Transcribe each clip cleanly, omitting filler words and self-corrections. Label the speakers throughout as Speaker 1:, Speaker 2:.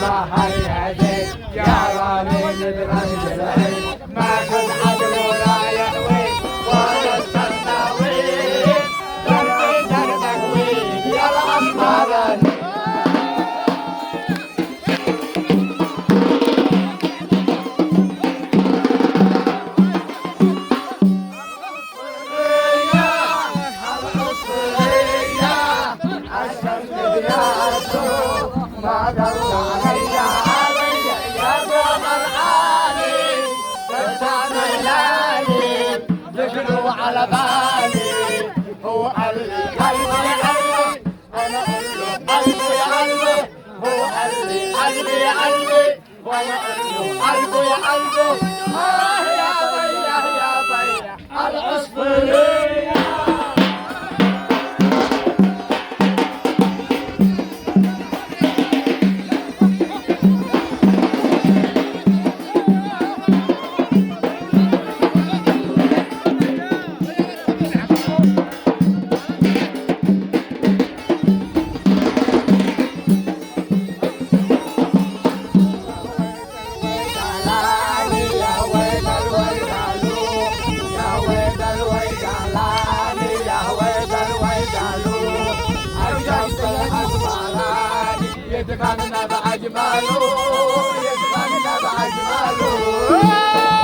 Speaker 1: البحر يهديك يا رامي بالرمز العين ما كنت عدل ورايح وين ولا السنة وين دربك وين يا الأمارة ما دل علي يا زوم العالي فرسان الليالي ذكره على بالي هو قلبي قلبي قلبي انا قلبي قلبي هو قلبي قلبي قلبي وانا قلبي قلبي يا بيا يا بيا العصفورية يتغنى بأجماله يتغنى بأجماله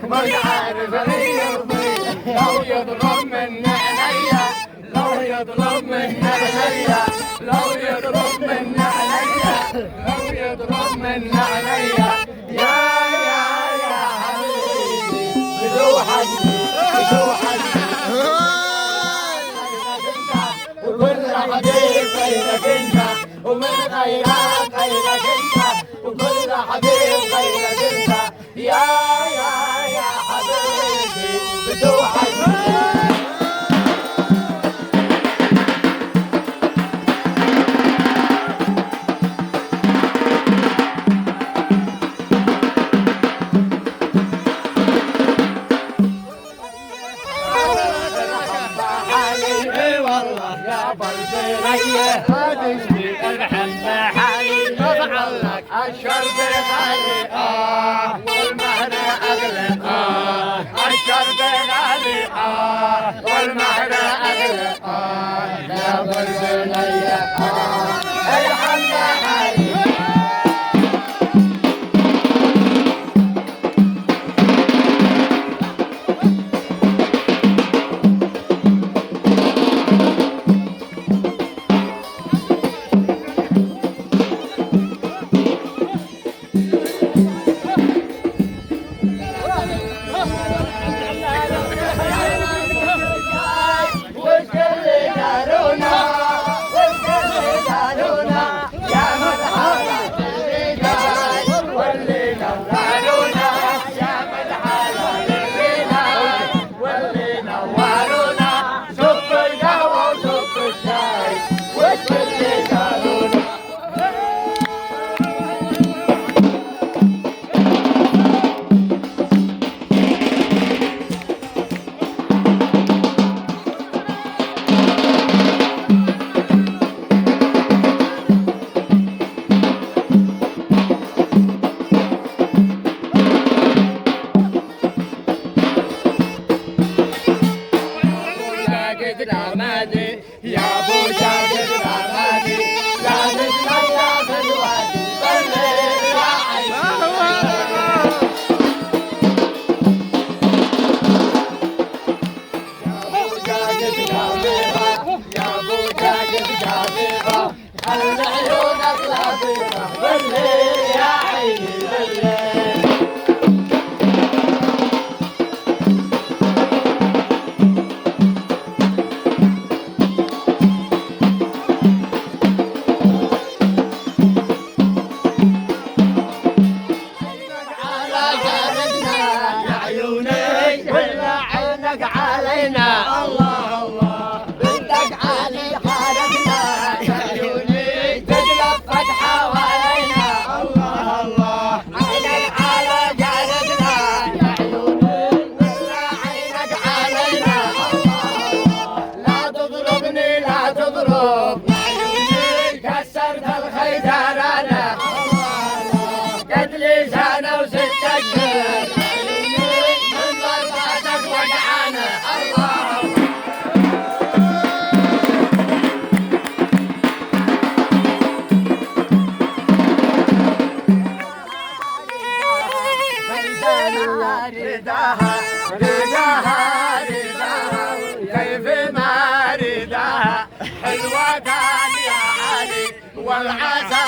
Speaker 1: مش عارف لو يضرب من عينيا لو يضرب من عينيا لو يضرب من عينيا لو يضرب من عينيا يا حبيبي بدو حبيبي بدو حبيبي وكل حبيب غيرك انت ومن غيرك غيرك انت وكل حبيب غيرك انت يا حبيبي بدو حبيبي والله يا بلدي هدشتي الحب حالي نفعلك الشرب غالي والمهر اغلى الشرب غالي والمهر اغلى يا بلدي الحب حالي رداها رداها كيف ما رداها حلوة كان يا علي والعسل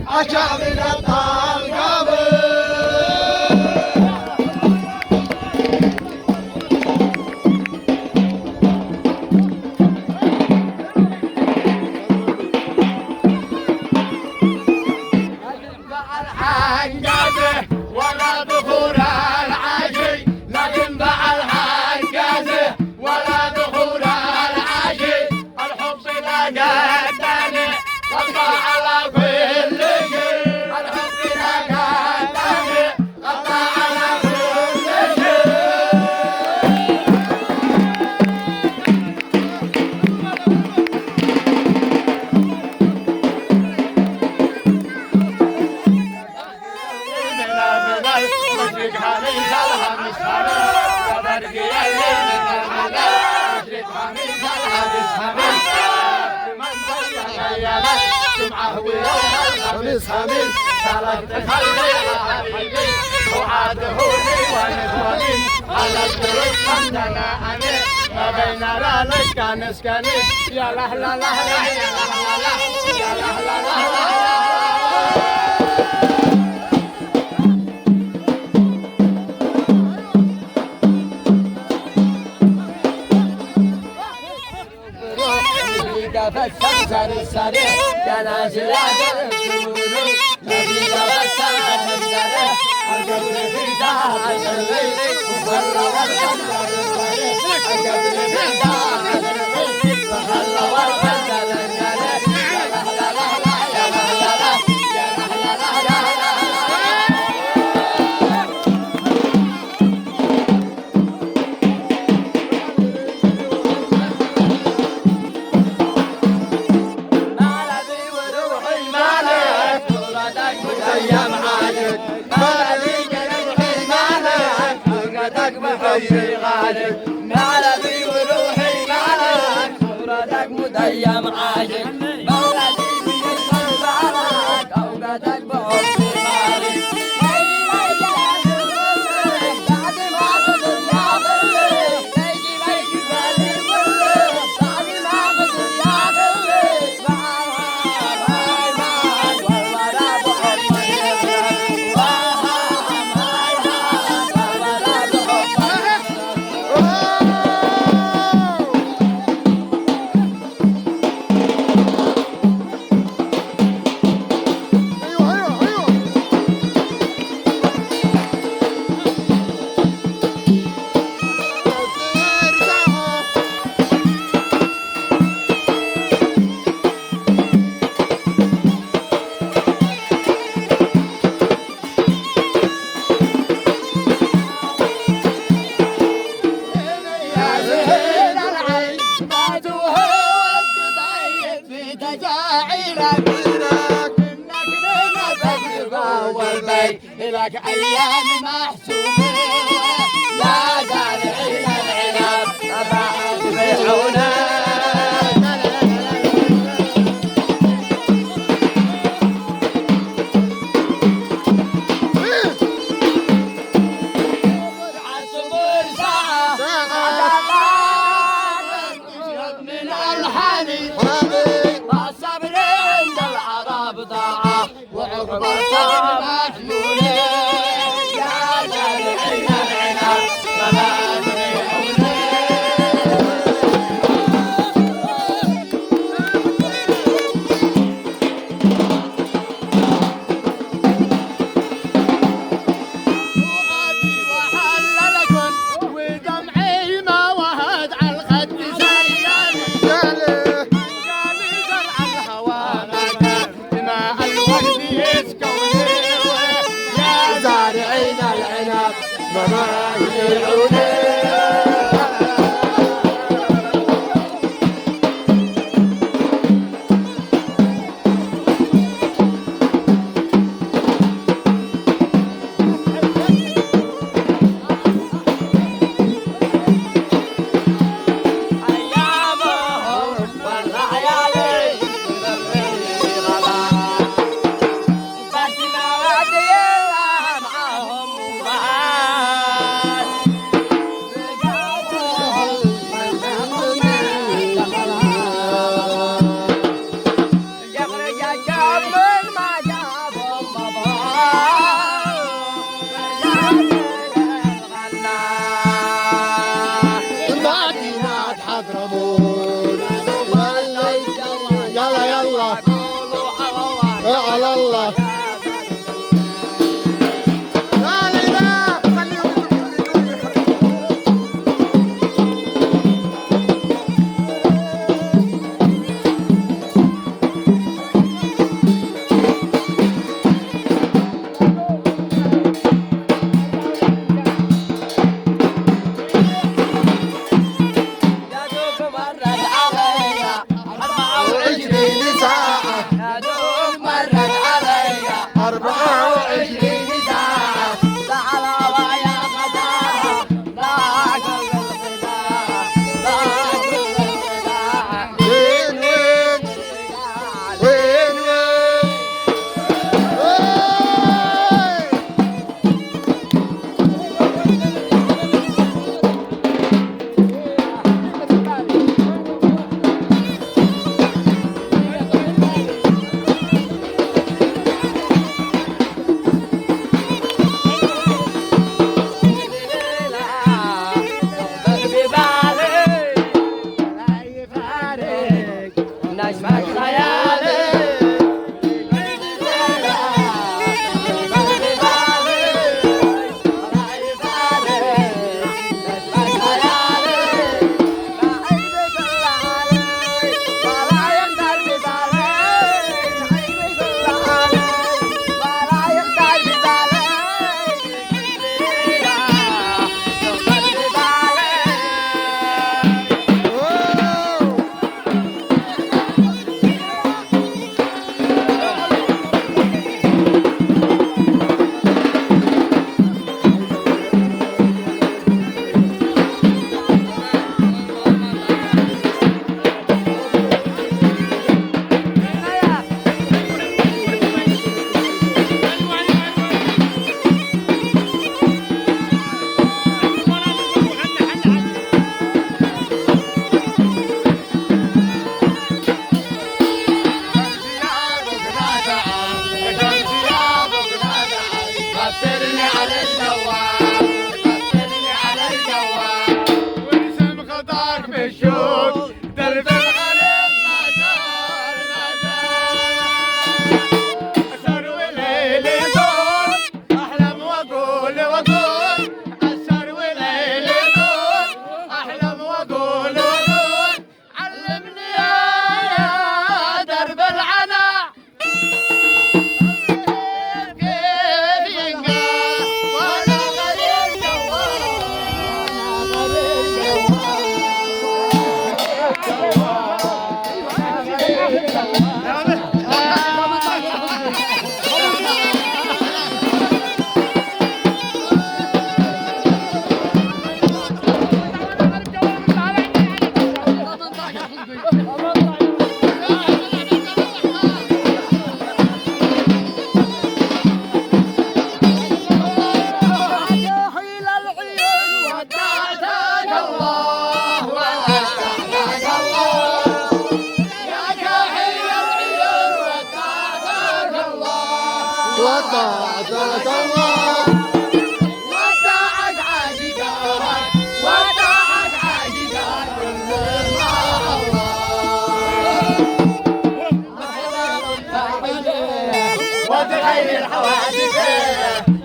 Speaker 1: رداها
Speaker 2: شعب الأبطال قابل
Speaker 1: الحنجازة ولا ظهور العاشي لا ينبع الحنجازة ولا ظهور العاشي الحب لا قدامي طبع على كل شيء الحب لا مشرقها من شالها مش حبيب وبرقي الليل مشرقها من شالها مش حبيب من ضيع جمعه ويوم الخميس خميس قالت تخليها حبيبي وعاده لي ونسوانين على الدروس عندنا أمين ما بين لالك كان سكني يا لا لا لا يا لا لا لا يا لا لا لا فالسمسر السريع يا نازل عجل السرور الذي فالسمسر السريع الجبر في داخل الليل وخلى والخلى السريع الجبر في داخل الليل وخلى والخلى السريع يا لا لا لا لا يا لا لا لا يا لا لا لا لا مالذي وروحي مالك صورتك مديم عاشق مالذي بيشهر بالك أوقاتك بحب مالك بعد ما قدر يا غلي تيجي ليك بالي ولي بعد ما قدر يا غلي باي باي والورا بحب لك أيام محسوبة لا زارعين العنب بعد بيعونا عالصبر ساعة تشرب من الحنين والصبر عند العرب ضاعة وعقب الصبر محلولة قصرني على الجوال قصرني على الجوال وارسم خطاك بالشوق درب الغريب ما دار ما دار أسهر وليلي طول أحلم وأقول وأقول أسهر وليلي طول أحلم وأقول وأقول علمني يا درب العنا كيف ينقى وأنا غريب جوال ودعتك الله واستحياك الله يا كاحل العيون ودعتك الله
Speaker 2: وطاعتك الله
Speaker 1: ودعك عاشقات ودعك عاشقات كل ما الله وتخيل الحوادث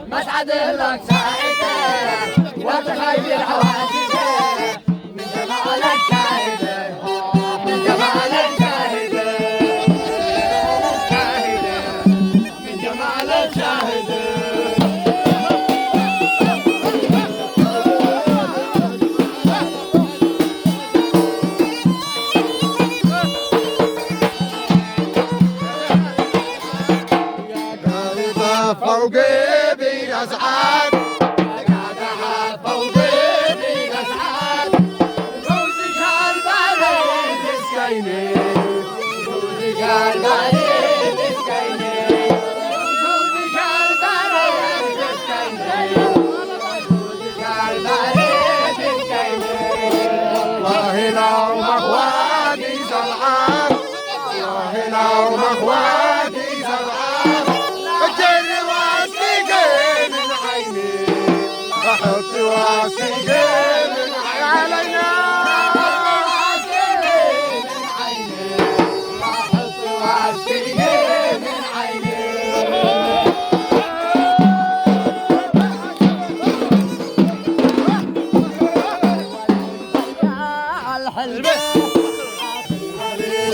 Speaker 1: مسعد لك ساعته وتخيل الحوادث من جمالك شاهده من جمالك شاهده شاهده من جمالك شاهده
Speaker 2: قلبه فوقي بيسعد
Speaker 1: قاعدها فوقي بأسعاد جوزك البريد مسكيني جوزك البريد مسكيني جوزك البريد مسكيني جوزك البريد مسكيني
Speaker 2: والله لو مخواتي سبعان والله لو مخواتي سبعان بجري واسقي من عيني احط واسقي من علينا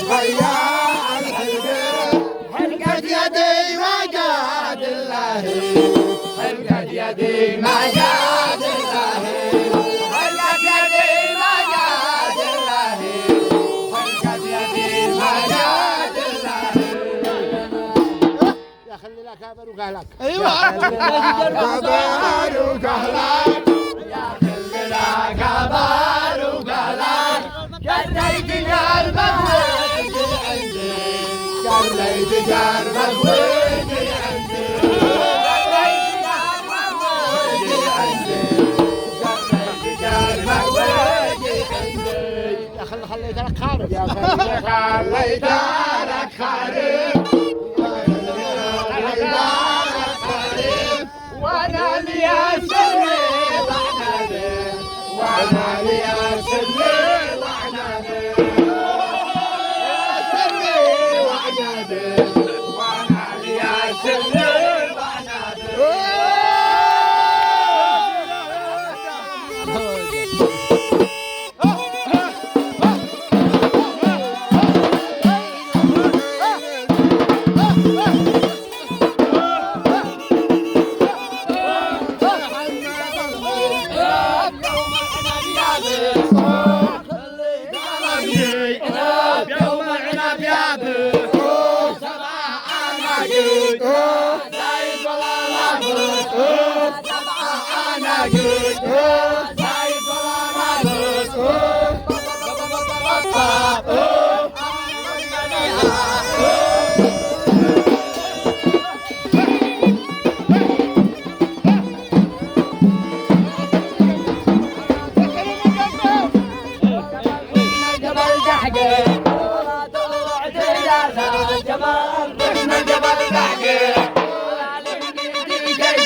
Speaker 2: ضياع الحلقة حلقة يدي ما جاد الله
Speaker 1: حلقة يدي ما جاد الله حلقة يدي ما جاد الله حلقة يدي ما جاد الله
Speaker 3: يا خلي لك هذا وقالك
Speaker 2: ايوه كبار وكهلان
Speaker 1: يا خلي لك عبار وقالك قليت قلبك وجي عندي قليت قلبك وجي عندي قليت قلبك وجي عندي قليت قلبك وجي عندي
Speaker 3: يا خليت لك خارج يا
Speaker 1: خليت لك خارج وانا لي سري وعنادي وانا لي سري وعنادي سري وعنادي وانا لي سري وعنادي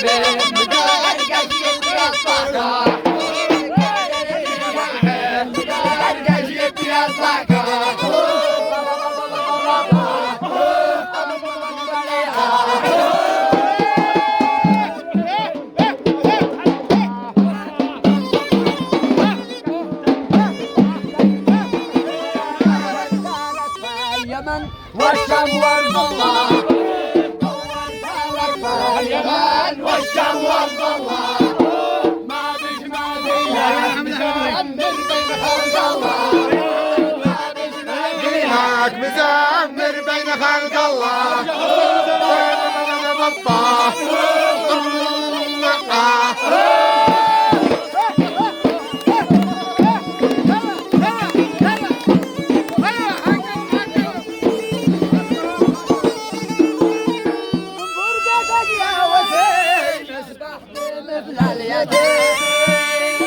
Speaker 1: جبل مثل اليتيم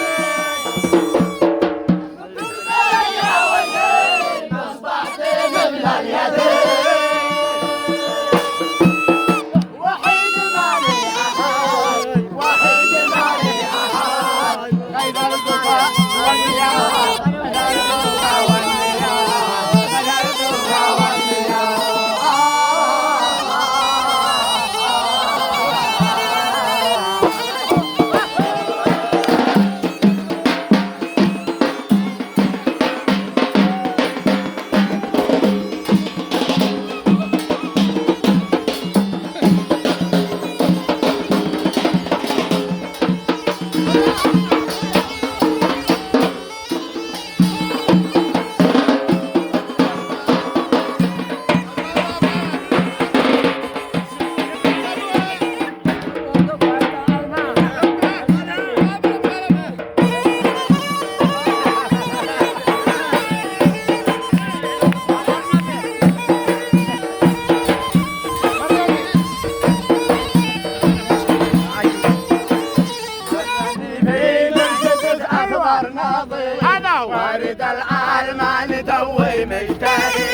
Speaker 1: يا وليد أصبحت مثل اليتيم وحيد مالي أحد وحيد مالي أحد غير البكاء والنياح غير البكاء والنياح غير البكاء والنياح وارد العالمان دوي مجتهي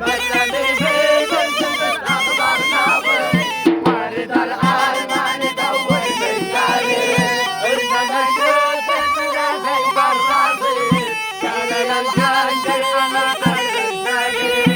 Speaker 1: مثلني في بلسفة أخضر ناظر وارد العالمان دوي مجتهي ارتدى الجود الثلاثي براسي كان للجنجي أمام الجنجي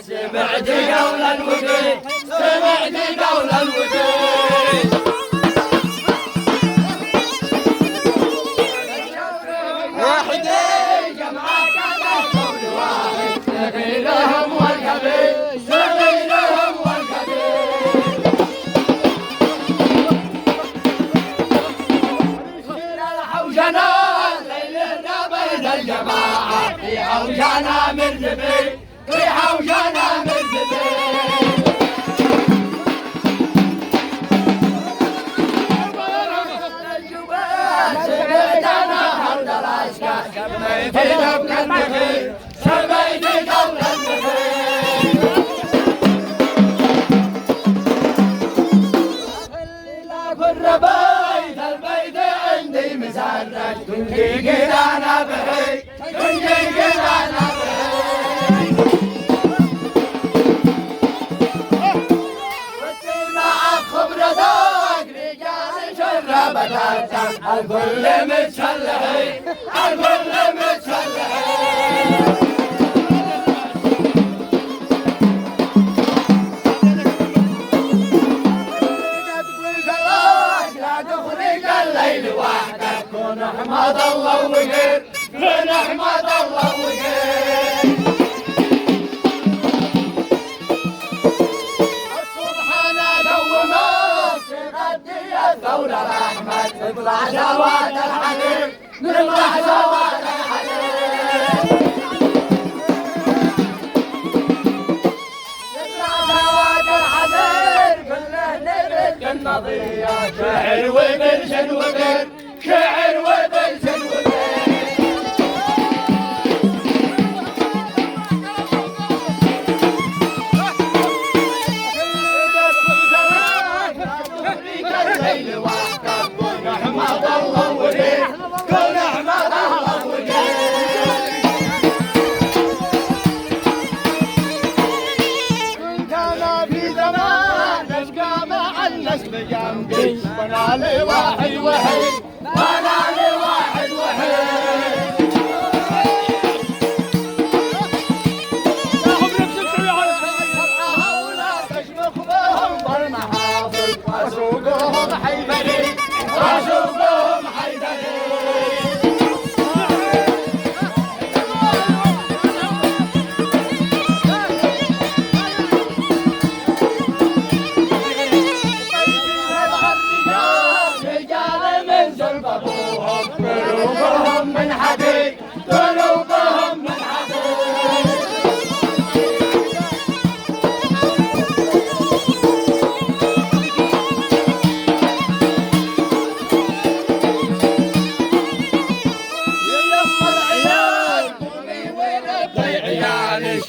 Speaker 1: سمعت قول الوجود سمعت قول الوجود واحد جمعة كذا قول واحد سبيلهم والقبيل سبيلهم والقبيل الحوشنا الليل بين الجماعة في حوشة وجانا من زبي ريحة وجانا من زبي سميتي قبل النخيل سميتي قبل النخيل الربايت البيت عندي مسرج كنتي قرانا بهي كنتي قرانا بهي وانتي مع خبرتك رجال شربتك الكل متشلهي الكل متشلهي الليل وحدك كن احمد الله وغير كن احمد الله وغير السبحان دومك تغدي الثورة رحمة تطلع سواد الحديد نطلع سواد الحديد النظية شعر وبلشن وبل شعر وبلشن وبل الليل وحدك كن احمد الله وغير كن احمد الله وغير كان في زمان نشقى مع الناس بجنبي وانا لي واحد وحيد وانا لي واحد وحيد تشمخ بهم بالمحافظ واسوقهم حيدري واسوقهم حيدري قلوبهم من حديد قلوبهم من حديد يلف العيال قومي وين عيالك